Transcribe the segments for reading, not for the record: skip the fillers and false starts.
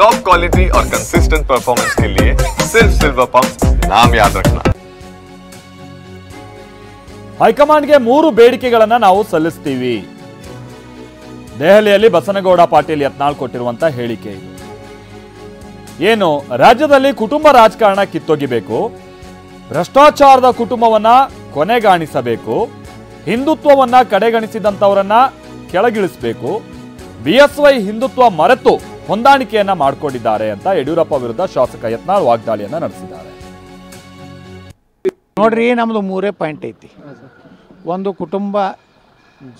Top quality और consistent performance के लिए सिर्फ सिल्वर पंप नाम याद रखना। ಹೈಕಮಾಂಡ್ಗೆ 3 ಬೇಡಿಕೆಗಳನ್ನು ನಾವು ಸಲ್ಲಿಸ್ತೀವಿ. ದೆಹಲಿಯಲ್ಲಿ ಬಸನಗೌಡ ಪಾಟೀಲ್ ಯತ್ನಾಳ್ ಕೊಟ್ಟಿರುವಂತ ಹೇಳಿಕೆ ಇದು. ಏನು ರಾಜ್ಯದಲ್ಲಿ ಕುಟುಂಬ ರಾಜಕಾರಣ ಕಿತ್ತೊಗಿಬೇಕು, ಭ್ರಷ್ಟಾಚಾರದ ಕುಟುಂಬವನ್ನ ಕೊನೆಗಾಣಿಸಬೇಕು, ಹಿಂದುತ್ವವನ್ನ ಕಡೆಗಣಿಸಿದಂತವರನ್ನ ಕೆಳಗಿಳಿಸಬೇಕು, ಬಿಎಸ್ವೈ ಹಿಂದುತ್ವ ಮರೆತು ಹೊಂದಾಣಿಕೆಯನ್ನ ಮಾಡಿಕೊಂಡಿದ್ದಾರೆ ಅಂತ ಯಡಿಯೂರಪ್ಪ ವಿರುದ್ಧ ಶಾಸಕ ಯತ್ನಾಳ್ ವಾಗ್ದಾಳಿಯನ್ನ ನಡೆಸಿದ್ದಾರೆ. ನೋಡ್ರಿ, ನಮ್ಮದು 3 ಪಾಯಿಂಟ್ ಐತಿ. ಒಂದು ಕುಟುಂಬ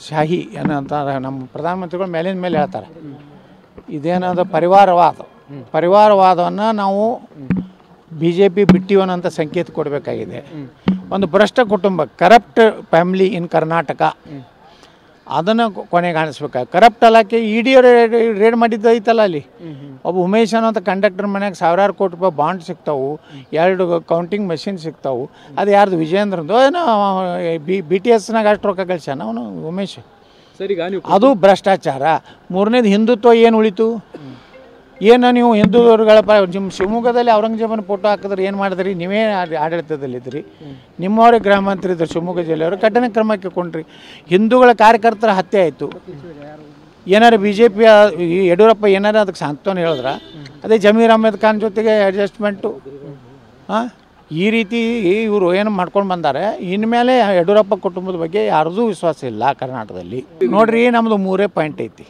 ಶಾಹಿ ಏನಂತಾರೆ, ನಮ್ಮ ಪ್ರಧಾನಮಂತ್ರಿಗಳು ಮೇಲಿನ ಮೇಲೆ ಹೇಳ್ತಾರೆ, ಇದೇನದು ಪರಿವಾರವಾದವನ್ನು ನಾವು BJP ಬಿಟ್ಟಿವನಂತ ಸಂಕೇತ ಕೊಡಬೇಕಾಗಿದೆ. ಒಂದು ಭ್ರಷ್ಟ ಕುಟುಂಬ, ಕರಪ್ಟ್ ಫ್ಯಾಮಿಲಿ ಇನ್ ಕರ್ನಾಟಕ, ಅದನ್ನು ಕೊನೆಗಾಣಿಸ್ಬೇಕು. ಕರಪ್ಟ್ ಅಲ್ಲಕ್ಕೆ ಇಡಿ ರೇಡ್ ಮಾಡಿದ್ದೈತಲ್ಲ, ಅಲ್ಲಿ ಒಬ್ಬ ಉಮೇಶ್ ಅನ್ನೋಂಥ ಕಂಡಕ್ಟರ್ ಮನೆಯಾಗ ಸಾವಿರಾರು ಕೋಟಿ ರೂಪಾಯಿ ಬಾಂಡ್ ಸಿಗ್ತಾವು, 2 ಕೌಂಟಿಂಗ್ ಮಷಿನ್ ಸಿಗ್ತಾವು. ಅದು ಯಾರ್ದು? ವಿಜೇಂದ್ರದ್ದು ಏನೋ BTSನಾಗ ಅಷ್ಟು ರೊಕ್ಕ ಗಳಿಸ್ಯಾನ ಅವನು ಉಮೇಶ್. ಅದು ಭ್ರಷ್ಟಾಚಾರ. 3ನೇದು ಹಿಂದುತ್ವ. ಏನು ಉಳಿತು? ಏನು ನೀವು ಹಿಂದೂಗಳ ನಿಮ್ಮ ಶಿವಮೊಗ್ಗದಲ್ಲಿ ಔರಂಗಜೇಬನ ಫೋಟೋ ಹಾಕಿದ್ರೆ ಏನು ಮಾಡಿದ್ರಿ? ನೀವೇ ಆಡಳಿತದಲ್ಲಿದ್ದಿರಿ, ನಿಮ್ಮವರೇ ಗೃಹ ಮಂತ್ರಿ ಇದ್ದರು ಶಿವಮೊಗ್ಗ ಜಿಲ್ಲೆಯವರು, ಕಠಿಣ ಕ್ರಮಕ್ಕೆ ಕೊಂಡ್ರಿ. ಹಿಂದೂಗಳ ಕಾರ್ಯಕರ್ತರ ಹತ್ಯೆ ಆಯಿತು. ಏನಾರು BJP ಯಡಿಯೂರಪ್ಪ ಏನಾರು ಅದಕ್ಕೆ ಸಾಂತ್ವನ ಹೇಳಿದ್ರ? ಅದೇ ಜಮೀರ್ ಅಹ್ಮದ್ ಖಾನ್ ಜೊತೆಗೆ ಅಡ್ಜಸ್ಟ್ಮೆಂಟು. ಈ ರೀತಿ ಇವರು ಏನು ಮಾಡ್ಕೊಂಡು ಬಂದಾರೆ. ಇನ್ಮೇಲೆ ಯಡಿಯೂರಪ್ಪ ಕುಟುಂಬದ ಬಗ್ಗೆ ಯಾರದೂ ವಿಶ್ವಾಸ ಇಲ್ಲ ಕರ್ನಾಟಕದಲ್ಲಿ. ನೋಡ್ರಿ, ನಮ್ಮದು 3 ಪಾಯಿಂಟ್ ಐತಿ.